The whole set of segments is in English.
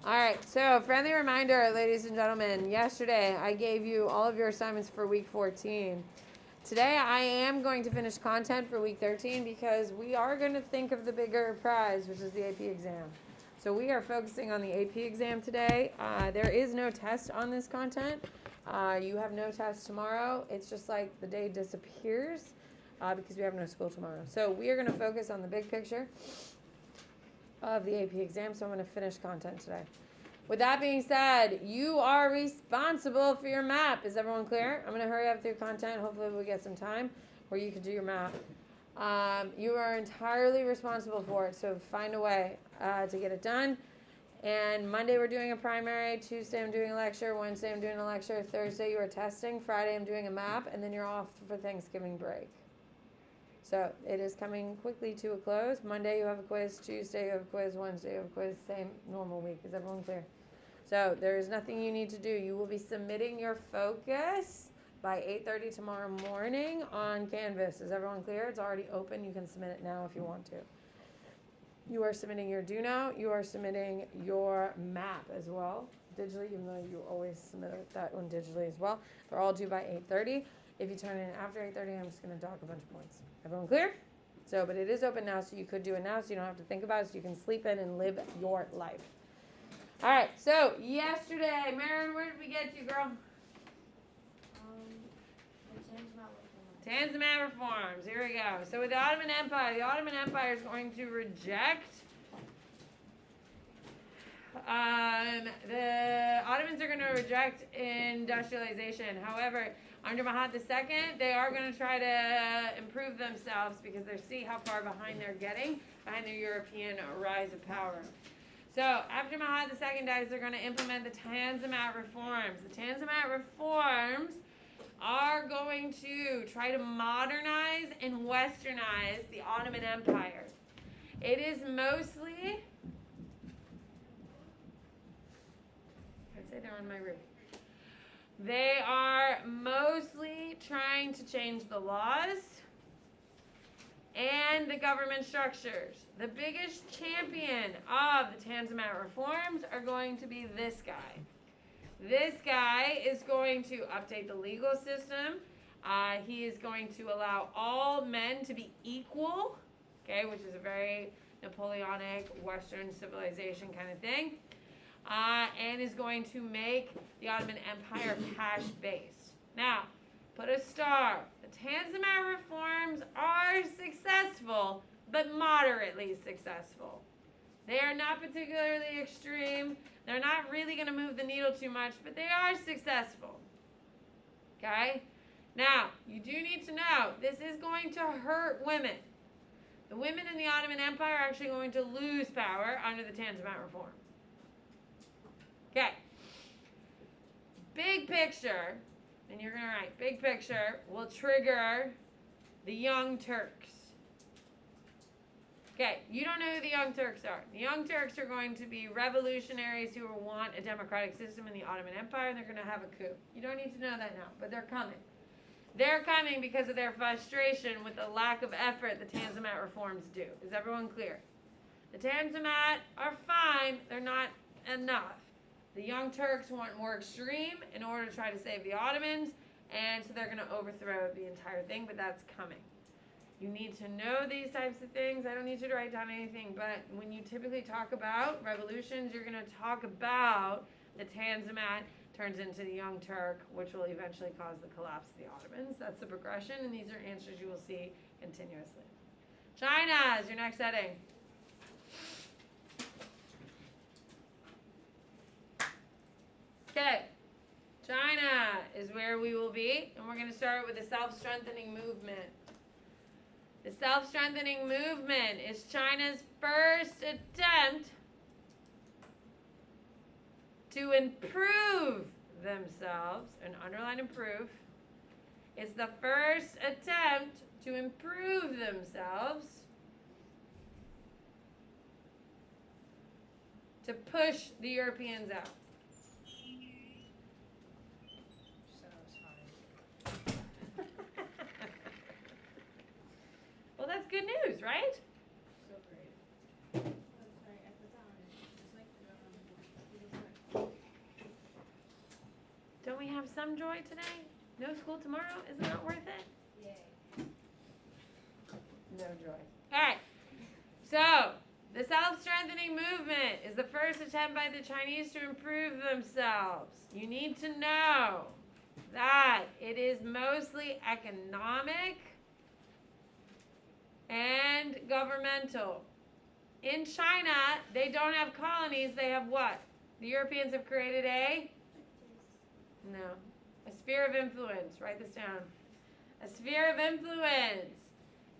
All right, so friendly reminder, ladies and gentlemen, yesterday I gave you all of your assignments for week 14. Today I am going to finish content for week 13 because we are going to think of the bigger prize, which is the AP exam. So we are focusing on the AP exam today. There is no test on this content. You have no test tomorrow. It's just like the day disappears because we have no school tomorrow. So we are going to focus on the big picture of the AP exam, so I'm going to finish content today. With that being said, you are responsible for your map. Is everyone clear? I'm going to hurry up through content. Hopefully we'll get some time where you can do your map. You are entirely responsible for it, so find a way to get it done. And Monday we're doing a primary, Tuesday I'm doing a lecture, Wednesday I'm doing a lecture, Thursday you are testing, Friday I'm doing a map, and then you're off for Thanksgiving break. So it is coming quickly to a close. Monday you have a quiz, Tuesday you have a quiz, Wednesday you have a quiz, same normal week. Is everyone clear? So there is nothing you need to do. You will be submitting your focus by 8:30 tomorrow morning on Canvas. Is everyone clear? It's already open. You can submit it now if you want to. You are submitting your do now. You are submitting your map as well digitally, even though you always submit that one digitally as well. They're all due by 8:30. If you turn it in after 8:30, I'm just going to dock a bunch of points. Everyone clear? So, but it is open now, so you could do it now, so you don't have to think about it, so you can sleep in and live your life. All right, so yesterday, Marin, where did we get to, girl? Tanzimat reforms. Here we go. So with the Ottoman Empire is going to reject. The Ottomans are going to reject industrialization. However, under Mahat II, they are going to try to improve themselves because they see how far behind they're getting behind the European rise of power. So after Mahat II dies, they're going to implement the Tanzimat reforms. The Tanzimat reforms are going to try to modernize and westernize the Ottoman Empire. It is mostly, I'd say they're on my roof. They are mostly trying to change the laws and the government structures. The biggest champion of the Tanzimat reforms are going to be this guy. This guy is going to update the legal system. He is going to allow all men to be equal, okay, which is a very Napoleonic Western civilization kind of thing, and is going to make the Ottoman Empire cash-based. Now, put a star. The Tanzimat reforms are successful, but moderately successful. They are not particularly extreme. They're not really going to move the needle too much, but they are successful. Okay? Now, you do need to know, this is going to hurt women. The women in the Ottoman Empire are actually going to lose power under the Tanzimat reform. Okay. Big picture, and you're going to write, big picture will trigger the Young Turks. Okay, you don't know who the Young Turks are. The Young Turks are going to be revolutionaries who want a democratic system in the Ottoman Empire, and they're going to have a coup. You don't need to know that now, but they're coming. They're coming because of their frustration with the lack of effort the Tanzimat reforms do. Is everyone clear? The Tanzimat are fine. They're not enough. The Young Turks want more extreme in order to try to save the Ottomans, and so they're going to overthrow the entire thing, but that's coming. You need to know these types of things. I don't need you to write down anything, but when you typically talk about revolutions, you're going to talk about the Tanzimat turns into the Young Turk, which will eventually cause the collapse of the Ottomans. That's the progression, and these are answers you will see continuously. China is your next heading. Okay, China is where we will be, and we're going to start with the self-strengthening movement. The self-strengthening movement is China's first attempt to improve themselves, and underline improve. It's the first attempt to improve themselves to push the Europeans out. Well, that's good news, right? So great. Oh, sorry, I put that on. Just like some joy today? No school tomorrow? Isn't that worth it? Yay. No joy. All right. So, the self-strengthening movement is the first attempt by the Chinese to improve themselves. You need to know that it is mostly economic and governmental. In China, they don't have colonies. They have what? The Europeans have created a sphere of influence. Write this down. A sphere of influence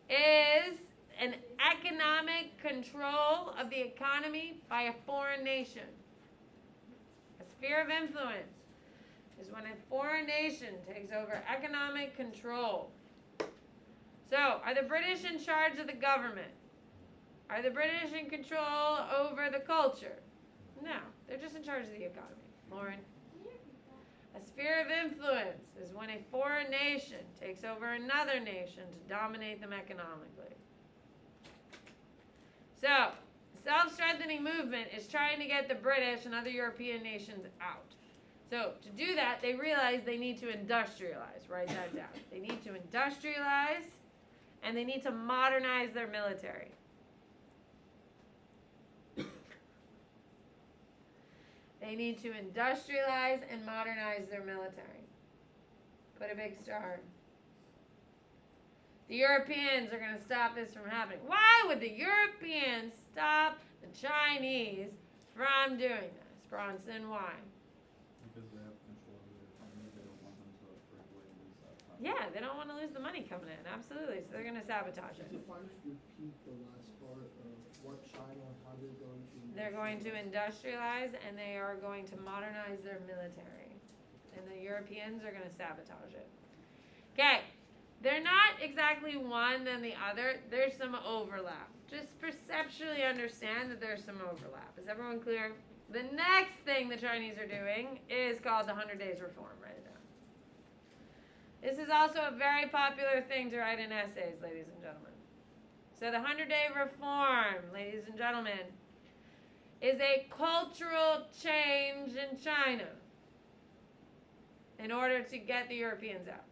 is an economic control of the economy by a foreign nation. A sphere of influence is when a foreign nation takes over economic control. So, are the British in charge of the government? Are the British in control over the culture? No, they're just in charge of the economy. Lauren? A sphere of influence is when a foreign nation takes over another nation to dominate them economically. So, self-strengthening movement is trying to get the British and other European nations out. So, to do that, they realize they need to industrialize. Write that down. They need to industrialize, and they need to modernize their military. They need to industrialize and modernize their military. Put a big star. The Europeans are going to stop this from happening. Why would the Europeans stop the Chinese from doing this? Bronson, why? Because they have control of the economy. They don't want them to break away and lose that power. Yeah, they don't want to lose the money coming in. Absolutely. So they're going to sabotage it. Could you finally repeat the last part of what China, how they're going to... They're going to industrialize and they are going to modernize their military. And the Europeans are going to sabotage it. Okay. They're not exactly one than the other. There's some overlap. Just perceptually understand that there's some overlap. Is everyone clear? The next thing the Chinese are doing is called the 100 Days Reform. Write it down. This is also a very popular thing to write in essays, ladies and gentlemen. So the 100-Day Reform, ladies and gentlemen, is a cultural change in China in order to get the Europeans out.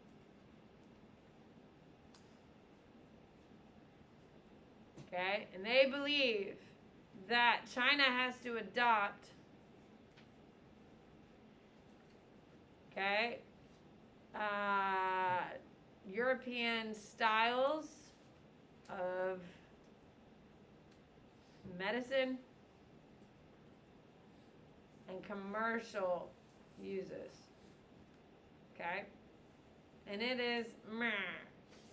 Okay? And they believe that China has to adopt, okay, European styles of medicine and commercial uses. Okay? And it is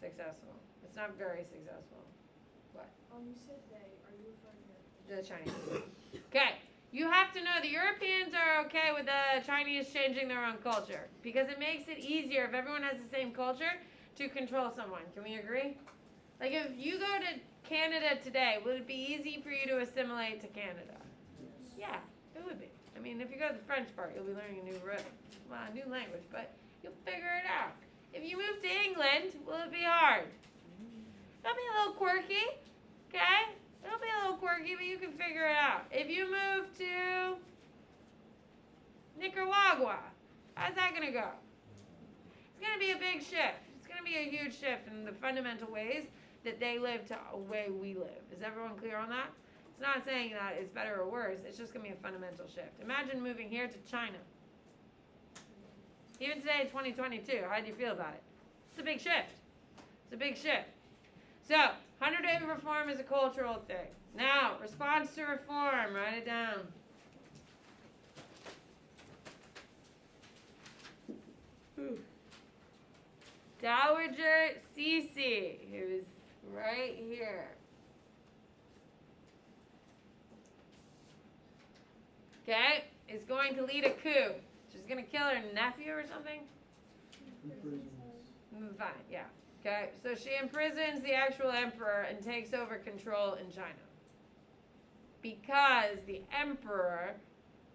successful. It's not very successful. What? You said they. Are you referring to The Chinese. Okay. You have to know the Europeans are okay with the Chinese changing their own culture because it makes it easier if everyone has the same culture to control someone. Can we agree? Like if you go to Canada today, would it be easy for you to assimilate to Canada? Yeah, it would be. I mean, if you go to the French part, you'll be learning a new language, but you'll figure it out. If you move to England, will it be hard? It'll be a little quirky, okay? It'll be a little quirky, but you can figure it out. If you move to Nicaragua, how's that going to go? It's going to be a big shift. It's going to be a huge shift in the fundamental ways that they live to the way we live. Is everyone clear on that? It's not saying that it's better or worse. It's just going to be a fundamental shift. Imagine moving here to China. Even today, 2022, how do you feel about it? It's a big shift. It's a big shift. So, 100-Day Reform is a cultural thing. Now, response to reform. Write it down. Dowager Cece, who's right here. Okay, is going to lead a coup. She's going to kill her nephew or something? Fine, yeah. Okay, so she imprisons the actual emperor and takes over control in China. Because the emperor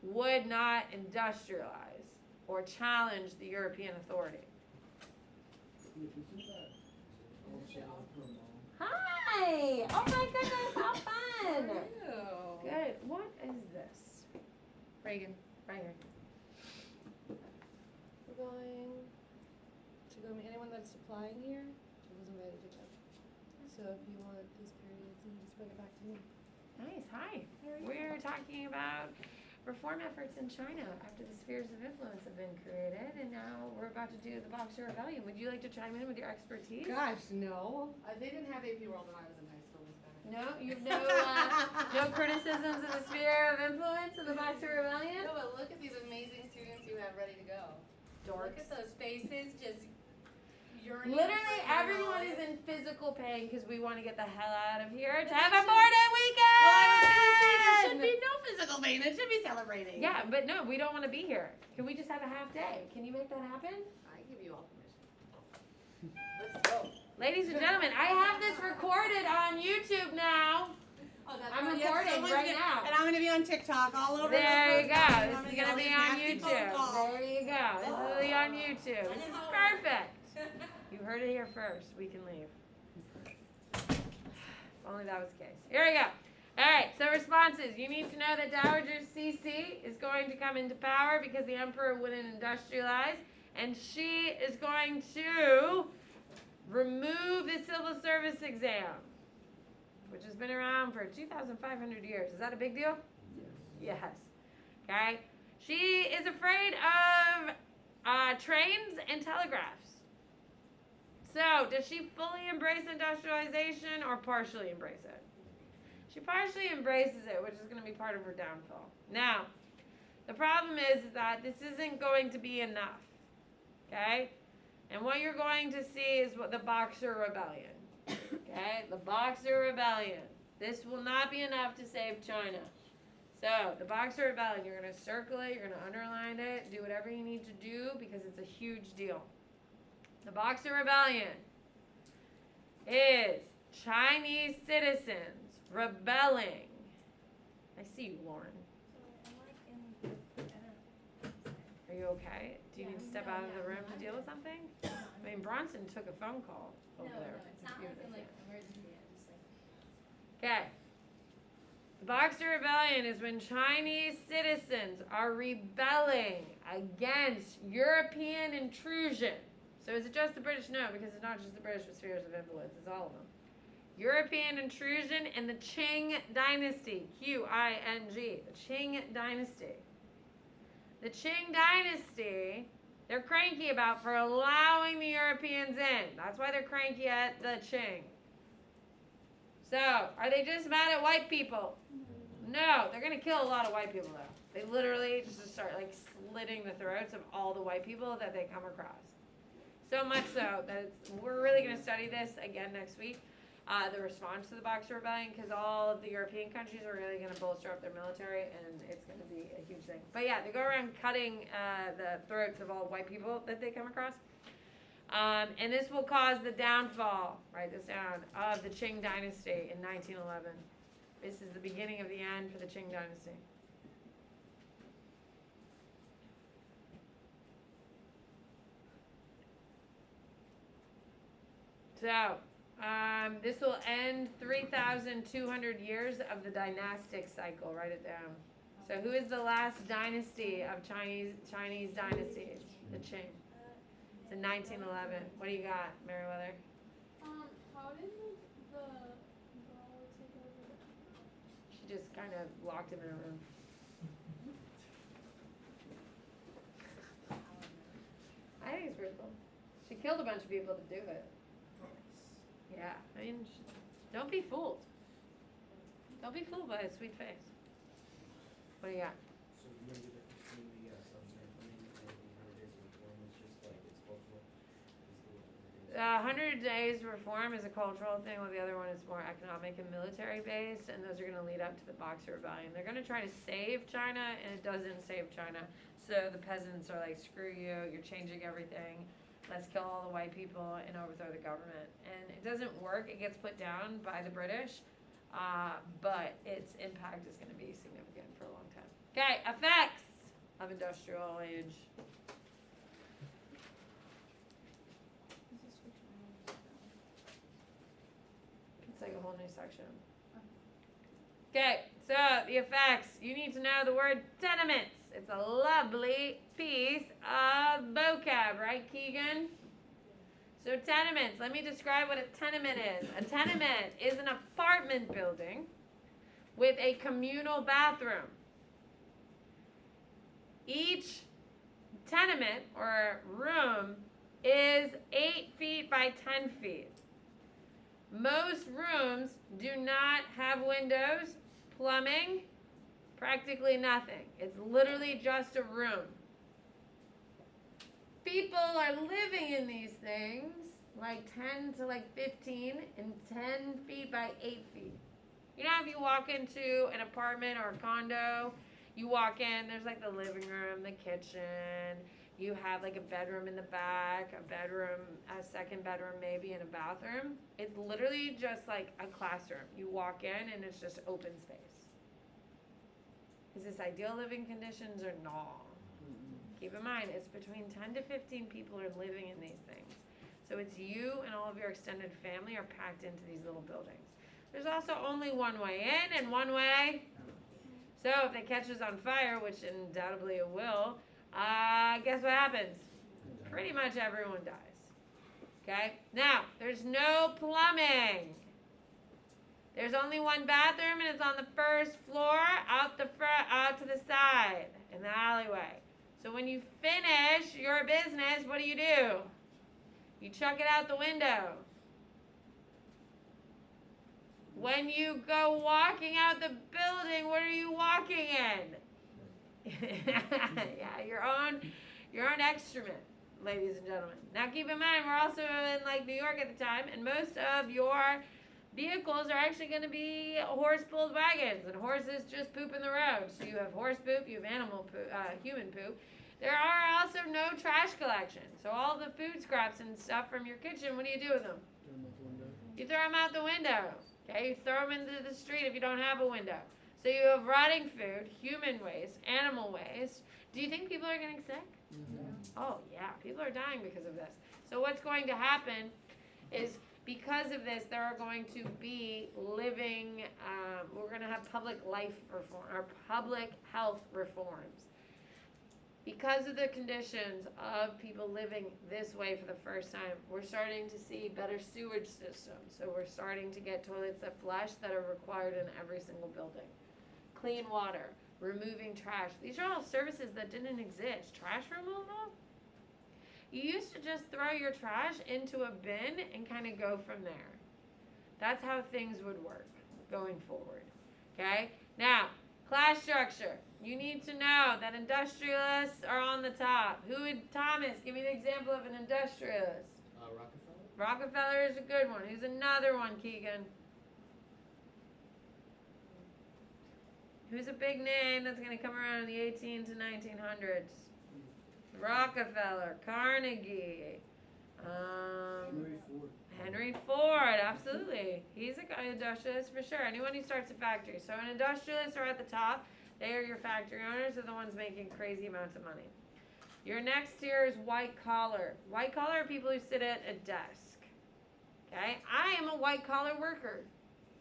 would not industrialize or challenge the European authority. Hi! Oh my goodness, how fun! Good. What is this? Reagan, right here. going to go meet anyone that's applying here. I was invited to go. So if you want these periods, you can just bring it back to me. Nice. Hi. How are you? We're talking about reform efforts in China after the spheres of influence have been created, and now we're about to do the Boxer Rebellion. Would you like to chime in with your expertise? Gosh, no. They didn't have AP World when I was in high school, Miss Bennett. No, you've no criticisms of the sphere of influence in the Boxer Rebellion? No, but look at these amazing students you have ready to go. Look at those faces, just yearning. Literally for your everyone is knowledge. in physical pain because we want to get the hell out of here to have a 4-day weekend. Well, I was gonna say there should be no physical pain. It should be celebrating. Yeah, but no, we don't want to be here. Can we just have a half day? Can you make that happen? I give you all permission. Let's go. Ladies and gentlemen, I have this recorded on YouTube now. Oh, that's I'm right. Yep, recording someone's right gonna- now. And I'm going to be on TikTok all over. There you this go. podcast, and This I'm is get going to all be these on nasty phone YouTube. calls. There you go. This will be on YouTube. This is perfect. You heard it here first. We can leave. If only that was the case. Here we go. All right, so responses. You need to know that Dowager CC is going to come into power because the emperor wouldn't industrialize, and she is going to remove the civil service exam, which has been around for 2,500 years. Is that a big deal? Yes. Yes. Okay. She is afraid of trains and telegraphs. So, does she fully embrace industrialization or partially embrace it? She partially embraces it, which is going to be part of her downfall. Now, the problem is that this isn't going to be enough. Okay? And what you're going to see is what the Boxer Rebellion. Okay? The Boxer Rebellion. This will not be enough to save China. So, the Boxer Rebellion, you're going to circle it, you're going to underline it, do whatever you need to do because it's a huge deal. The Boxer Rebellion is Chinese citizens rebelling. I see you, Lauren. I'm like in, I don't know. Are you okay? Do you need to step No, out of the no, room no, to deal with something? I mean, Bronson took a phone call over there. it's not like I'm like emergency, I'm just like. Okay. The Boxer Rebellion is when Chinese citizens are rebelling against European intrusion. So is it just the British? No, because it's not just the British with spheres of influence. It's all of them. European intrusion and the Qing dynasty. Qing. The Qing dynasty. The Qing dynasty, they're cranky about for allowing the Europeans in. That's why they're cranky at the Qing. So, are they just mad at white people? No, they're going to kill a lot of white people, though. They literally just start, like, slitting the throats of all the white people that they come across. So much so that we're really going to study this again next week, the response to the Boxer Rebellion, because all of the European countries are really going to bolster up their military, and it's going to be a huge thing. But yeah, they go around cutting the throats of all white people that they come across. And this will cause the downfall, write this down, of the Qing dynasty in 1911. This is the beginning of the end for the Qing dynasty. So, this will end 3,200 years of the dynastic cycle. Write it down. So, who is the last dynasty of Chinese dynasties? The Qing. It's in 1911. What do you got, Meriwether? How did the girl take over? She just kind of locked him in a room. I think it's pretty cool. She killed a bunch of people to do it. Yeah, I mean, don't be fooled. Don't be fooled by a sweet face. What do you got? So you know the difference between the assumption implementing and the 100 days of reform is just like it's cultural. Is the 100 Days Reform is a cultural thing, while the other one is more economic and military based, and those are going to lead up to the Boxer Rebellion. They're going to try to save China, and it doesn't save China. So the peasants are like, screw you, you're changing everything. Let's kill all the white people and overthrow the government. And it doesn't work. It gets put down by the British, but its impact is going to be significant for a long time. Okay, effects of industrial age. It's like a whole new section. Okay, so the effects. You need to know the word tenements It's a lovely piece of vocab, right, Keegan? So tenements, let me describe what a tenement is. A tenement is an apartment building with a communal bathroom. Each tenement or room is 8 feet by 10 feet. Most rooms do not have windows, plumbing, practically nothing. It's literally just a room. People are living in these things like 10 to like 15 and 10 feet by 8 feet. You know, if you walk into an apartment or a condo, you walk in, there's like the living room, the kitchen, you have like a bedroom in the back, a bedroom, a second bedroom maybe, and a bathroom. It's literally just like a classroom. You walk in and it's just open space. Is this ideal living conditions or no? Keep in mind, it's between 10 to 15 people are living in these things. So it's you and all of your extended family are packed into these little buildings. There's also only one way in and one way. So if it catches on fire, which undoubtedly it will, guess what happens? Pretty much everyone dies. Okay? Now, there's no plumbing. There's only one bathroom and it's on the first floor, out the front, out to the side, in the alleyway. So when you finish your business, what do? You chuck it out the window. When you go walking out the building, what are you walking in? Yeah, your own excrement, ladies and gentlemen. Now keep in mind, we're also in like New York at the time, and most of your vehicles are actually going to be horse-pulled wagons, and horses just poop in the road. So you have horse poop, you have animal poop, human poop. There are also no trash collection. So all the food scraps and stuff from your kitchen, what do you do with them? You throw them out the window. Okay, you throw them into the street if you don't have a window. So you have rotting food, human waste, animal waste. Do you think people are getting sick? Oh yeah, people are dying because of this. So what's going to happen is because of this, there are going to be living, we're going to have public life reform, or public health reforms. Because of the conditions of people living this way for the first time, we're starting to see better sewage systems. So we're starting to get toilets that flush that are required in every single building. Clean water, removing trash. These are all services that didn't exist. Trash removal? You used to just throw your trash into a bin and kind of go from there. That's how things would work going forward. Okay? Now, class structure. You need to know that industrialists are on the top. Thomas, give me an example of an industrialist. Rockefeller? Rockefeller is a good one. Who's another one, Keegan? Who's a big name that's going to come around in the 18 to 1900s? Rockefeller, Carnegie, Henry Ford, absolutely. He's an industrialist for sure. Anyone who starts a factory. So an industrialist are at the top. They are your factory owners. They're the ones making crazy amounts of money. Your next tier is white collar. White collar are people who sit at a desk. Okay? I am a white collar worker,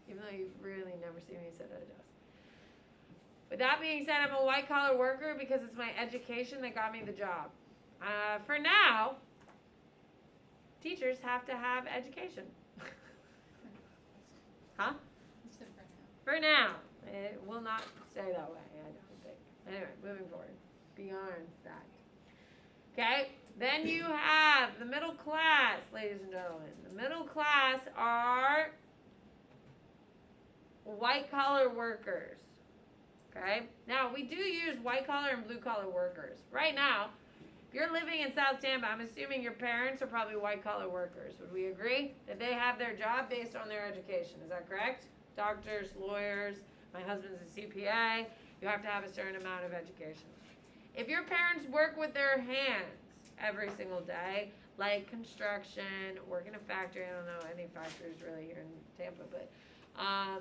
even though you've really never seen me sit at a desk. With that being said, I'm a white collar worker because it's my education that got me the job. For now, teachers have to have education. Huh? You said for now. For now. It will not stay that way, I don't think. Anyway, moving forward. Beyond that. Okay? Then you have the middle class, ladies and gentlemen. The middle class are white collar workers. Okay? Now, we do use white collar and blue collar workers. Right now, if you're living in South Tampa, I'm assuming your parents are probably white collar workers. Would we agree? That they have their job based on their education. Is that correct? Doctors, lawyers, my husband's a CPA. You have to have a certain amount of education. If your parents work with their hands every single day, like construction, work in a factory, I don't know any factories really here in Tampa, but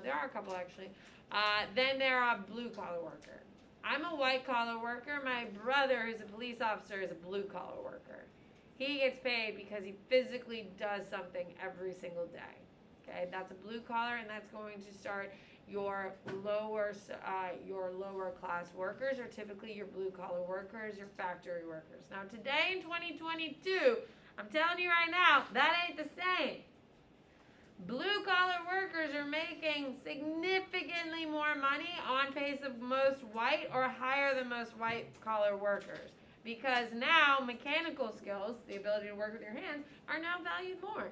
there are a couple actually. Then they're a blue collar worker. I'm a white collar worker. My brother, who's a police officer, is a blue collar worker. He gets paid because he physically does something every single day. Okay, that's a blue collar, and that's going to start your lower class workers are typically your blue collar workers, your factory workers. Now today in 2022, I'm telling you right now, that ain't the same. Blue collar workers are making significantly more money on pace of most white or higher than most white collar workers. Because now mechanical skills, the ability to work with your hands, are now valued more.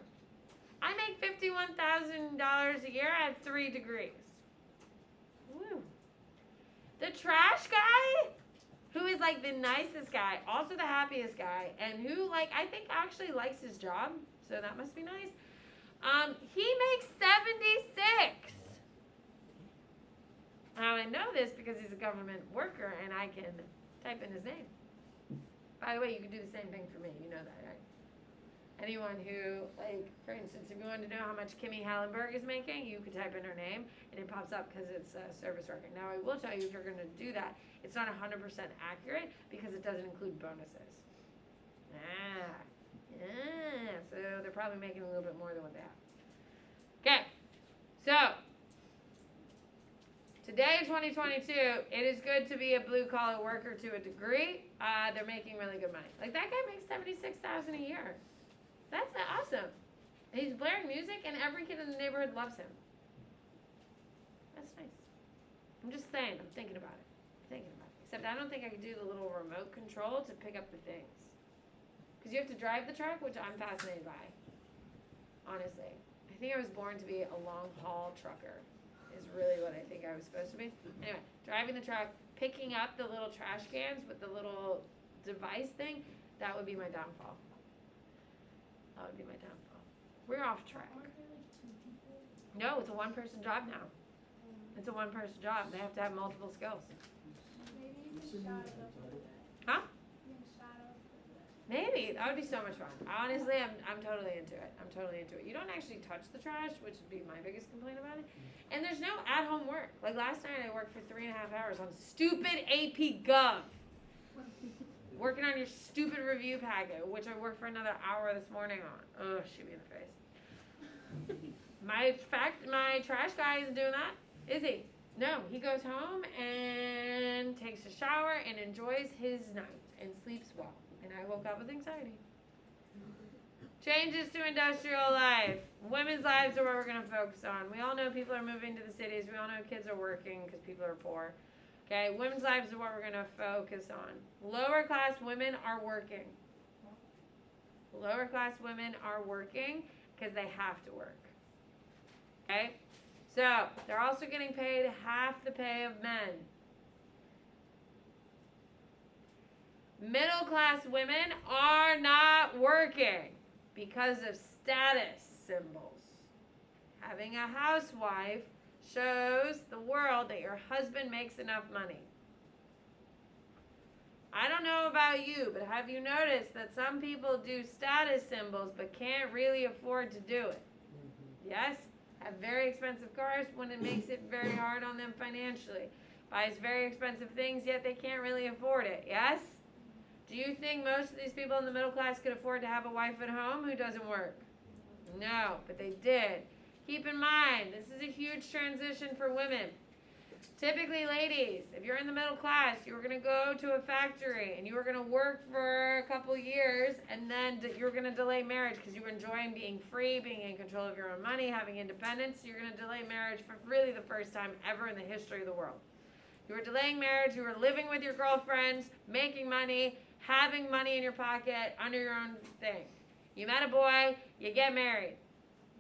I make $51,000 a year. I have 3 degrees. Woo. The trash guy, who is like the nicest guy, also the happiest guy, and who like I think actually likes his job, so that must be nice. He makes 76. Now I know this because he's a government worker and I can type in his name. By the way, you can do the same thing for me. You know that, right? Anyone who, like, for instance, if you wanted to know how much Kimmy Hallenberg is making, you could type in her name and it pops up because it's a service worker. Now I will tell you, if you're going to do that, it's not 100% accurate because it doesn't include bonuses. So they're probably making a little bit more than what they have. Okay, so today in 2022, it is good to be a blue collar worker to a degree. They're making really good money. Like that guy makes $76,000 a year. That's awesome. And he's blaring music, and every kid in the neighborhood loves him. That's nice. I'm just saying. I'm thinking about it. Except I don't think I could do the little remote control to pick up the things. Because you have to drive the truck, which I'm fascinated by. Honestly. I think I was born to be a long-haul trucker. Is really what I think I was supposed to be. Anyway, driving the truck, picking up the little trash cans with the little device thing, that would be my downfall. We're off track. Aren't there like 2 people? No, it's a one-person job now. It's a one-person job. They have to have multiple skills. Maybe you can shadow the president. Huh? You can shadow the president. Maybe. That would be so much fun. Honestly, I'm totally into it. You don't actually touch the trash, which would be my biggest complaint about it. And there's no at-home work. Like last night, I worked for 3.5 hours on stupid AP Gov. Working on your stupid review packet, which I worked for another hour this morning on. Oh, shoot me in the face. My trash guy isn't doing that, is he? No, he goes home and takes a shower and enjoys his night and sleeps well. And I woke up with anxiety. Changes to industrial life. Women's lives are what we're going to focus on. We all know people are moving to the cities. We all know kids are working because people are poor. Okay, women's lives are what we're going to focus on. Lower class women are working. Lower class women are working because they have to work. Okay, so they're also getting paid half the pay of men. Middle class women are not working because of status symbols. Having a housewife shows the world that your husband makes enough money. I don't know about you, but have you noticed that some people do status symbols but can't really afford to do it? Yes? Have very expensive cars when it makes it very hard on them financially. Buys very expensive things, yet they can't really afford it. Yes? Do you think most of these people in the middle class could afford to have a wife at home who doesn't work? No, but they did. Keep in mind, this is a huge transition for women. Typically, ladies, if you're in the middle class, you were going to go to a factory and you were going to work for a couple years, and then you were going to delay marriage because you were enjoying being free, being in control of your own money, having independence. You're going to delay marriage for really the first time ever in the history of the world. You were delaying marriage, you were living with your girlfriends, making money, having money in your pocket, under your own thing. You met a boy, you get married.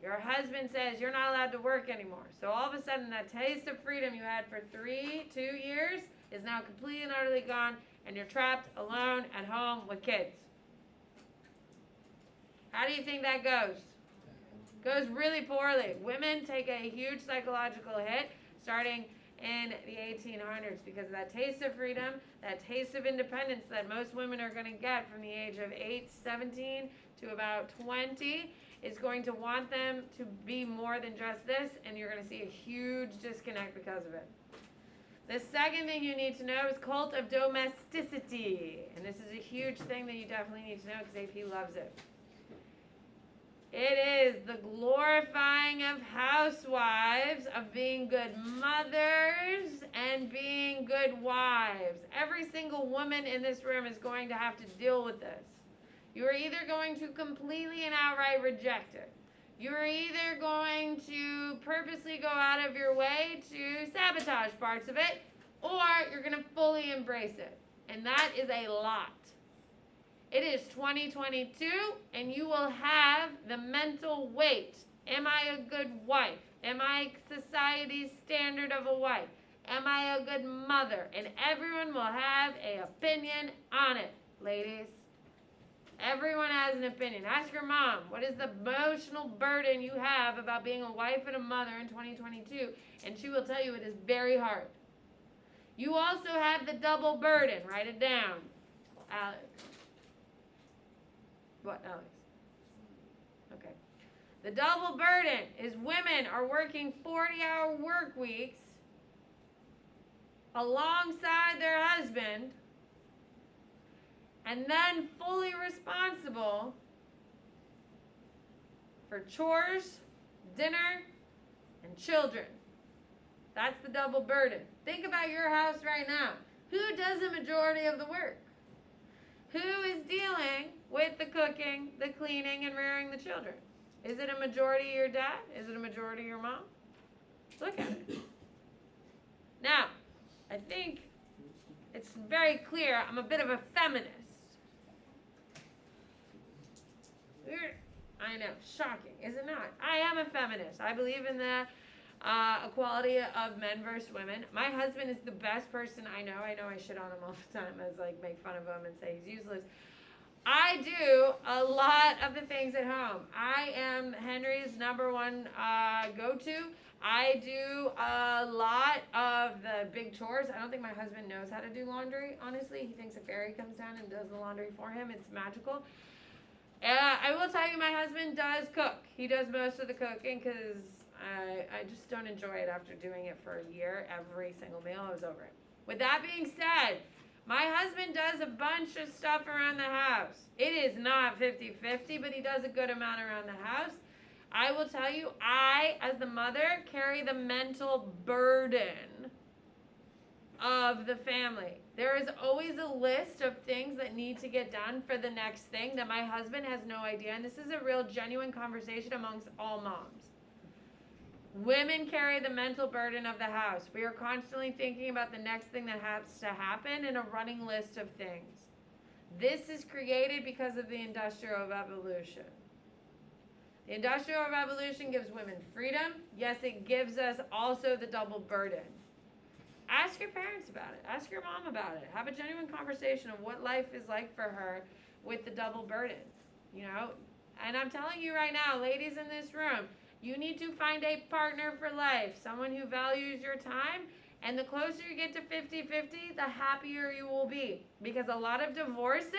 Your husband says you're not allowed to work anymore. So all of a sudden, that taste of freedom you had for 2 years, is now completely and utterly gone, and you're trapped alone at home with kids. How do you think that goes? Goes really poorly. Women take a huge psychological hit starting in the 1800s because of that taste of freedom, that taste of independence that most women are going to get from the age of 17 to about 20. Is going to want them to be more than just this, and you're going to see a huge disconnect because of it. The second thing you need to know is cult of domesticity, and this is a huge thing that you definitely need to know because AP loves it. It is the glorifying of housewives, of being good mothers, and being good wives. Every single woman in this room is going to have to deal with this. You are either going to completely and outright reject it. You are either going to purposely go out of your way to sabotage parts of it, or you're going to fully embrace it. And that is a lot. It is 2022, and you will have the mental weight. Am I a good wife? Am I society's standard of a wife? Am I a good mother? And everyone will have an opinion on it, ladies. Everyone has an opinion. Ask your mom, what is the emotional burden you have about being a wife and a mother in 2022? And she will tell you it is very hard. You also have the double burden. Write it down. Alex. What, Alex? Okay. The double burden is women are working 40-hour work weeks alongside their husband and then fully responsible for chores, dinner, and children. That's the double burden. Think about your house right now. Who does the majority of the work? Who is dealing with the cooking, the cleaning, and rearing the children? Is it a majority your dad? Is it a majority your mom? Look at it. Now, I think it's very clear I'm a bit of a feminist. I know, shocking, is it not? I am a feminist. I believe in the equality of men versus women. My husband is the best person I know. I know I shit on him all the time as like make fun of him and say he's useless. I do a lot of the things at home. I am Henry's number one go-to. I do a lot of the big chores. I don't think my husband knows how to do laundry, honestly. He thinks a fairy comes down and does the laundry for him. It's magical. I will tell you my husband does cook. He does most of the cooking because I just don't enjoy it after doing it for a year. Every single meal, I was over it. With that being said, my husband does a bunch of stuff around the house. It is not 50-50, but he does a good amount around the house. I will tell you, I, as the mother, carry the mental burden of the family. There is always a list of things that need to get done for the next thing that my husband has no idea. And this is a real genuine conversation amongst all moms. Women carry the mental burden of the house. We are constantly thinking about the next thing that has to happen and a running list of things. This is created because of the Industrial Revolution. The Industrial Revolution gives women freedom. Yes, it gives us also the double burden. Ask your parents about it. Ask your mom about it. Have a genuine conversation of what life is like for her with the double burden. You know? And I'm telling you right now, ladies in this room, you need to find a partner for life, someone who values your time, and the closer you get to 50-50, the happier you will be. Because a lot of divorces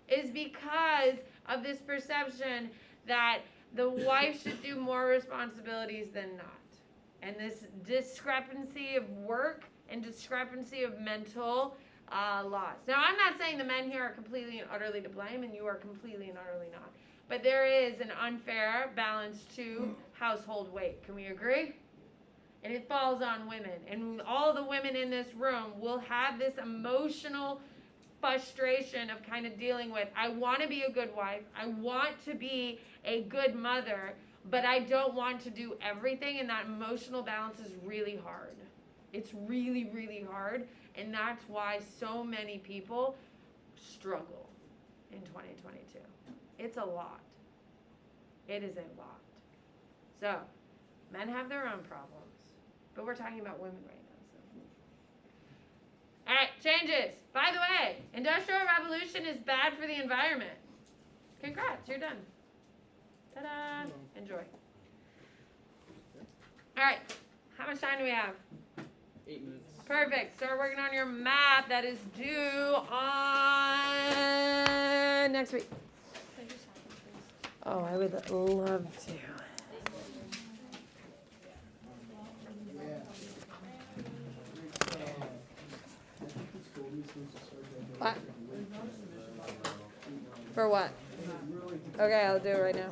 is because of this perception that the wife should do more responsibilities than not. And this discrepancy of work and discrepancy of mental loss. Now, I'm not saying the men here are completely and utterly to blame, and you are completely and utterly not. But there is an unfair balance to household weight. Can we agree? And it falls on women. And all the women in this room will have this emotional frustration of kind of dealing with, I want to be a good wife. I want to be a good mother. But I don't want to do everything. And that emotional balance is really hard. It's really, really hard. And that's why so many people struggle in 2022. It's a lot. It is a lot. So, men have their own problems. But we're talking about women right now. So. All right, changes. By the way, Industrial Revolution is bad for the environment. Congrats, you're done. Ta-da. Enjoy. All right, how much time do we have? 8 minutes. Perfect. Start working on your map that is due on next week. Can I just have one, please? Oh, I would love to. Yeah. I think the school needs to start that. What? For what? Okay, I'll do it right now.